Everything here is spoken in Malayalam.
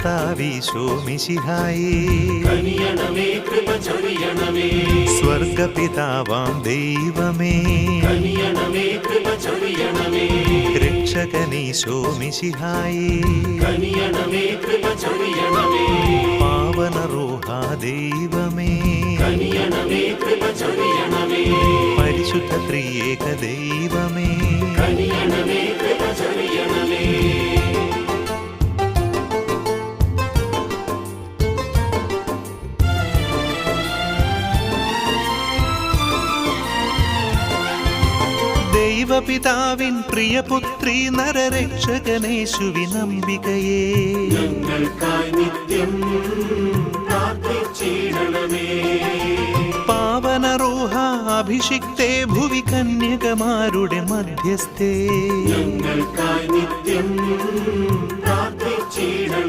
കർത്താവീശോ മിശിഹായേ സ്വർഗപിതാവാം ദൈവമേ രക്ഷകനീശോ മിശിഹായേ പാവന റൂഹാ ദൈവമേ പരിശുദ്ധ ത്രിയേക ദൈവമേ ദൈവപിതാവിൻ പ്രിയപുത്രി നരരക്ഷകനേശുവിനംബികയേ ഞങ്ങൾക്കായി നിത്യം പ്രാർത്ഥിച്ചിടണമേ. പാവന റൂഹ അഭിഷിക്തേ ഭുവി കന്യകമാരുടെ മധ്യസ്ഥേ ഞങ്ങൾക്കായി നിത്യം പ്രാർത്ഥിച്ചിടണമേ.